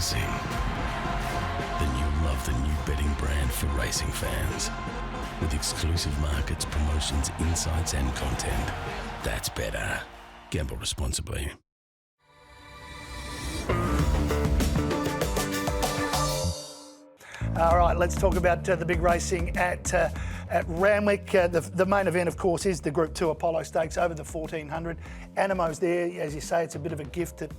racing, then you'll love the new betting brand for racing fans. With exclusive markets, promotions, insights and content. That's better. Gamble responsibly. All right, let's talk about the big racing at Randwick. The main event, of course, is the Group 2 Apollo Stakes over the 1400. Anamoe's there, as you say, it's a bit of a gift at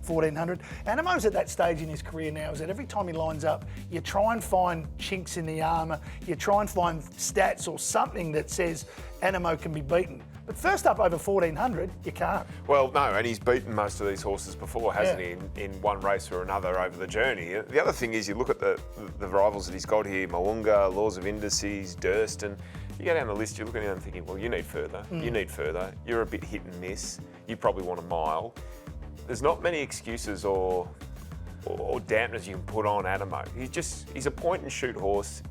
1400. Anamoe's at that stage in his career now, is that every time he lines up, you try and find chinks in the armour, you try and find stats or something that says Anamoe can be beaten. But first up over 1400, you can't. Well, no, and he's beaten most of these horses before, hasn't he, in one race or another over the journey. The other thing is you look at the rivals that he's got here, Mo'unga, Laws of Indices, Durston. You go down the list, you're looking at them thinking, well, you need further, you need further. You're a bit hit and miss. You probably want a mile. There's not many excuses or dampeners you can put on Anamoe. He's a point and shoot horse.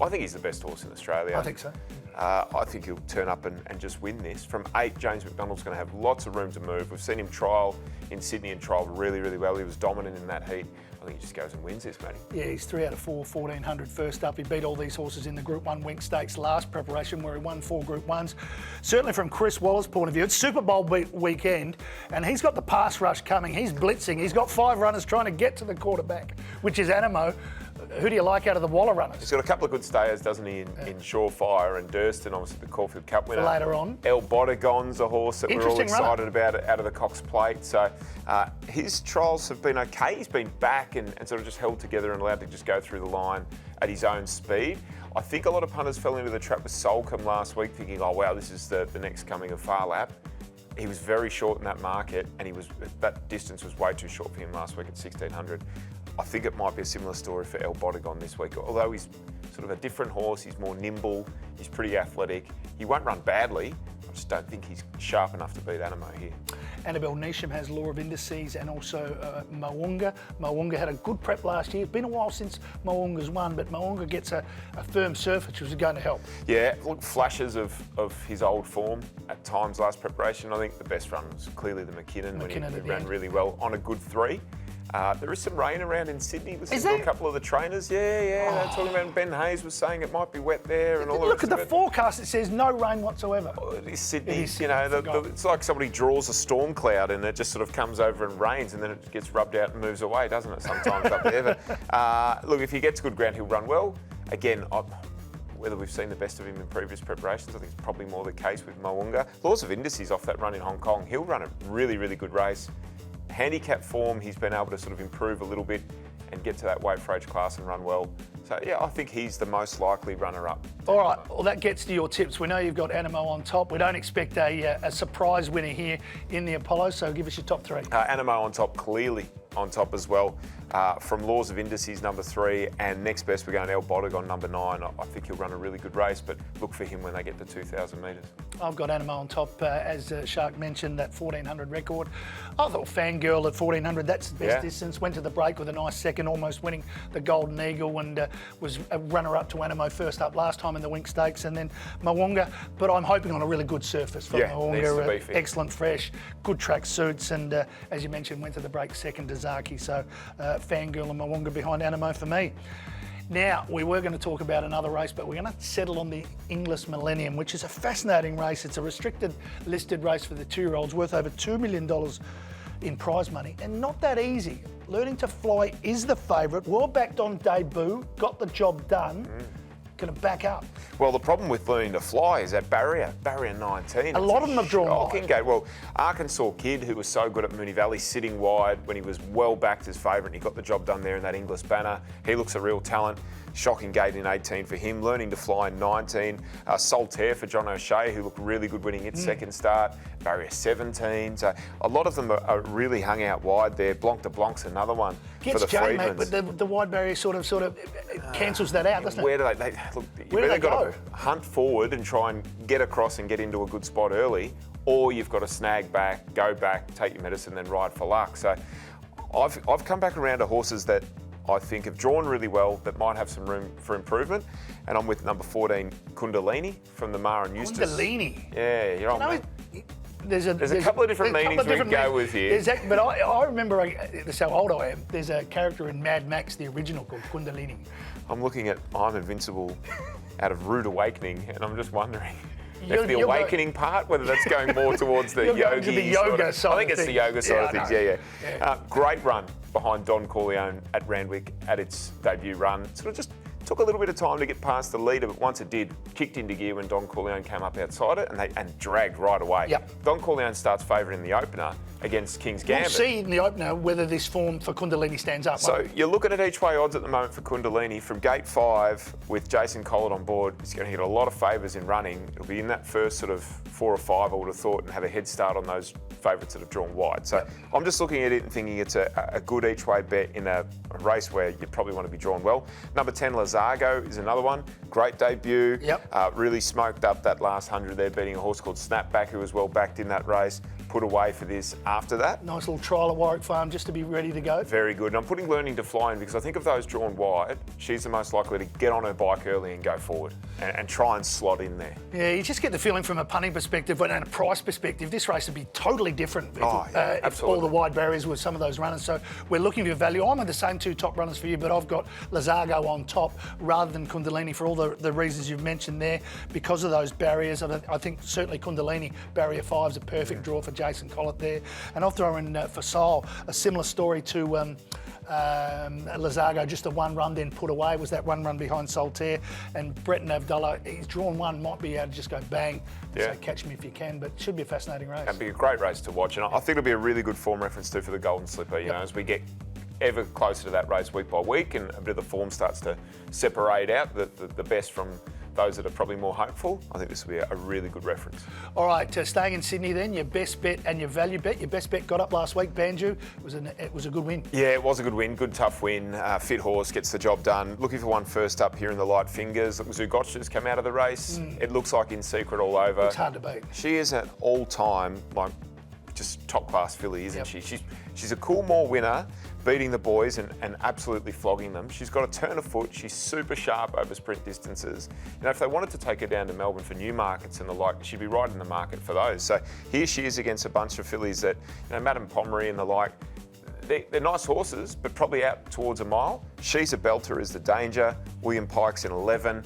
I think he's the best horse in Australia. I think so. I think he'll turn up and just win this. From 8, James McDonald's going to have lots of room to move. We've seen him trial in Sydney and trialled really, really well. He was dominant in that heat. I think he just goes and wins this, Matty. Yeah, he's 3 out of 4, 1400 first up. He beat all these horses in the Group 1 Winx Stakes last preparation where he won 4 Group 1s. Certainly from Chris Waller's point of view, it's Super Bowl weekend and he's got the pass rush coming. He's blitzing. He's got 5 runners trying to get to the quarterback, which is Anamoe. Who do you like out of the Waller runners? He's got a couple of good stayers, doesn't he, in Surefire and Durston, obviously the Caulfield Cup winner. Later on. El Bodegon's a horse that we're all excited about out of the Cox Plate. So his trials have been okay. He's been back and sort of just held together and allowed to just go through the line at his own speed. I think a lot of punters fell into the trap with Soulcombe last week thinking, oh, wow, this is the next coming of Far Lap. He was very short in that market and that distance was way too short for him last week at 1600. I think it might be a similar story for El Bodegon this week. Although he's sort of a different horse, he's more nimble, he's pretty athletic. He won't run badly. I just don't think he's sharp enough to beat Anamoe here. Annabelle Neesham has Law of Indices and also Mo'unga. Mo'unga had a good prep last year. It's been a while since Mo'unga's won, but Mo'unga gets a firm surface, which is going to help. Yeah, look, flashes of his old form at times last preparation. I think the best run was clearly the McKinnon when he ran really well on a good 3. There is some rain around in Sydney. Listening to a couple of the trainers. Yeah. They're talking about Ben Hayes was saying it might be wet there and all the Look rest at the of it. forecast, it says no rain whatsoever. Oh, it is Sydney. It's like somebody draws a storm cloud and it just sort of comes over and rains and then it gets rubbed out and moves away, doesn't it, sometimes up there. But, look, if he gets good ground, he'll run well. Again, whether we've seen the best of him in previous preparations, I think it's probably more the case with Mo'unga. Laws of Indices off that run in Hong Kong, he'll run a really, really good race. Handicap form, he's been able to sort of improve a little bit and get to that weight for age class and run well. So, yeah, I think he's the most likely runner-up. All right, well, that gets to your tips. We know you've got Anamoe on top. We don't expect a surprise winner here in the Apollo, so give us your top 3. Anamoe on top, clearly on top as well. From Laws of Indices, number 3, and next best we're going El Bodegon, number 9. I think he'll run a really good race, but look for him when they get to 2,000 metres. I've got Anamoe on top, as Shark mentioned, that 1400 record. I thought Fangirl at 1400, that's the best distance. Went to the break with a nice second, almost winning the Golden Eagle, and was a runner-up to Anamoe first up last time in the Winx Stakes, and then Mo'unga. But I'm hoping on a really good surface for Mo'unga. Excellent fresh, good track suits, and as you mentioned, went to the break second to Zaki. So Fangirl and Mo'unga behind Anamoe for me. Now, we were going to talk about another race, but we're going to settle on the Inglis Millenium, which is a fascinating race. It's a restricted listed race for the 2-year-olds worth over $2 million in prize money, and not that easy. Learning to Fly is the favourite. Well backed on debut, got the job done. Going to back up. Well, the problem with Learning to Fly is that barrier 19. A lot of them have drawn wide. Gate. Well, Arkansas Kid, who was so good at Moonee Valley, sitting wide when he was well backed as favourite, and he got the job done there in that Inglis banner. He looks a real talent. Shocking gate in 18 for him. Learning to Fly in 19. Solitaire for John O'Shea, who looked really good winning its second start. Barrier 17. So a lot of them are really hung out wide there. Blanc de Blanc's another one for the Freedmans. Mate, but the wide barrier sort of cancels that out, doesn't it? Where do they look? You've either got to hunt forward and try and get across and get into a good spot early, or you've got to snag back, go back, take your medicine, then ride for luck. So I've come back around to horses that I think have drawn really well, that might have some room for improvement. And I'm with number 14, Kundalini from the Mara and Eustace. Kundalini? Yeah, you're on, mate. There's a couple of different meanings we can go with here. But I remember, that's how old I am, there's a character in Mad Max, the original, called Kundalini. I'm looking at I'm Invincible out of Rude Awakening, and I'm just wondering if the awakening part, whether that's going more towards the yoga side. I think it's the yoga side of things, yeah. Great run behind Don Corleone at Randwick at its debut run. Sort of just took a little bit of time to get past the leader, but once it did, kicked into gear when Don Corleone came up outside it and dragged right away. Yep. Don Corleone starts favourite in the opener against King's Gambit. We'll see in the opener whether this form for Kundalini stands up. So you're looking at each way odds at the moment for Kundalini from gate 5 with Jason Collett on board. He's going to get a lot of favours in running. It'll be in that first sort of 4 or 5, I would have thought, and have a head start on those favourites that have drawn wide. So I'm just looking at it and thinking it's a good each way bet in a race where you probably want to be drawn well. Number 10, Lazargo, is another one. Great debut. Really smoked up that last 100 there, beating a horse called Snapback, who was well backed in that race. Put away for this after that. Nice little trial at Warwick Farm just to be ready to go. Very good. And I'm putting Learning to Fly in because I think of those drawn wide, she's the most likely to get on her bike early and go forward and try and slot in there. Yeah, you just get the feeling from a punting perspective and a price perspective, this race would be totally different if all the wide barriers were some of those runners. So we're looking for value. I'm at the same 2 top runners for you, but I've got Lazargo on top rather than Kundalini for all the reasons you've mentioned there. Because of those barriers, I think certainly Kundalini, barrier 5 is a perfect draw for Jason Collett there. And I'll throw in Fasal, a similar story to Lazargo, just a 1 run then put away, was that 1 run behind Solitaire. And Breton Abdullah, he's drawn 1, might be able to just go bang, so catch me if you can, but it should be a fascinating race. It'd be a great race to watch, and I think it'll be a really good form reference too for the Golden Slipper, you know, as we get ever closer to that race week by week and a bit of the form starts to separate out the best from those that are probably more hopeful. I think this will be a really good reference. All right, staying in Sydney then, your best bet and your value bet. Your best bet got up last week, Banju. It was a good win. Yeah, it was a good win. Good, tough win. Fit horse, gets the job done. Looking for one first up here in the light fingers. Zugotcha's come out of the race. It looks like In Secret all over. It's hard to beat. She is an all-time, just top-class filly, isn't she? She's a Coolmore winner, beating the boys and absolutely flogging them. She's got a turn of foot. She's super sharp over sprint distances. You know, if they wanted to take her down to Melbourne for new markets and the like, she'd be right in the market for those. So here she is against a bunch of fillies that, you know, Madame Pomeroy and the like, they're nice horses, but probably out towards a mile. She's a belter is the danger. William Pike's in 11.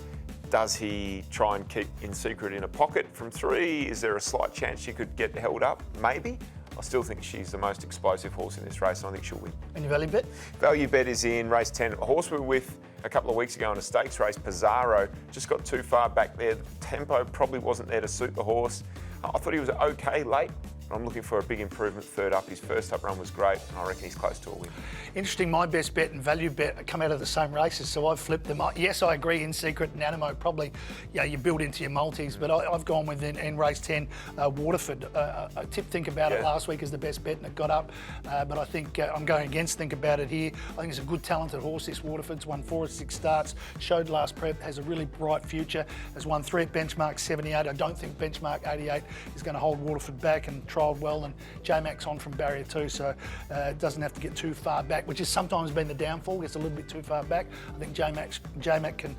Does he try and keep In Secret in a pocket from 3? Is there a slight chance she could get held up? Maybe. I still think she's the most explosive horse in this race, and I think she'll win. And your value bet? Value bet is in race 10. A horse we were with a couple of weeks ago in a stakes race, Pizarro, just got too far back there. The tempo probably wasn't there to suit the horse. I thought he was okay late. I'm looking for a big improvement third up. His first up run was great, and I reckon he's close to a win. Interesting, my best bet and value bet come out of the same races, so I've flipped them. Yes, I agree, In Secret and Anamoe probably, you build into your multis, but I've gone with in race 10, Waterford. I tipped Think About It last week as the best bet, and it got up, but I think I'm going against Think About It here. I think it's a good, talented horse, this Waterford's won 4 or 6 starts, showed last prep, has a really bright future, has won 3 at benchmark 78. I don't think benchmark 88 is going to hold Waterford back, and trialled well, and J-Mac's on from barrier 2, so it doesn't have to get too far back, which has sometimes been the downfall, gets a little bit too far back. I think J-Mac can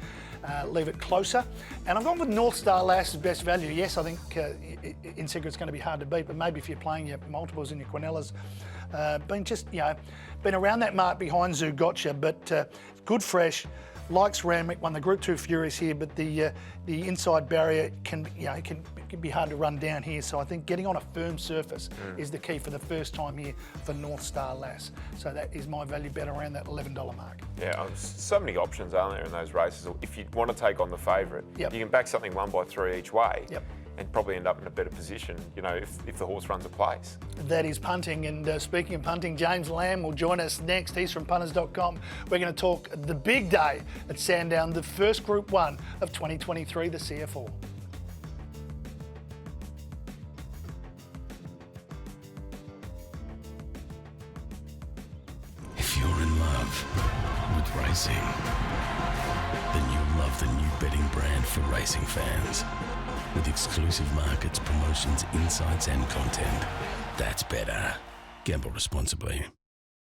leave it closer. And I've gone with North Star Lass as best value. Yes, I think In Secret's going to be hard to beat, but maybe if you're playing your multiples and your Quinellas, been around that mark behind Zugotcha, but good fresh. Likes Randwick, won the Group 2 Furious here, but the inside barrier can be hard to run down here. So I think getting on a firm surface is the key for the first time here for North Star Lass. So that is my value bet around that $11 mark. Yeah, so many options, aren't there, in those races? If you want to take on the favourite, you can back something 1 by 3 each way. And probably end up in a better position, you know, if the horse runs a place. That is punting, and speaking of punting, James Lamb will join us next. He's from Punters.com. We're going to talk the big day at Sandown, the first Group 1 of 2023, the CF4. If you're in love with racing, then you'll love the new betting brand for racing fans. With exclusive markets, promotions, insights and content. That's BETR. Gamble responsibly.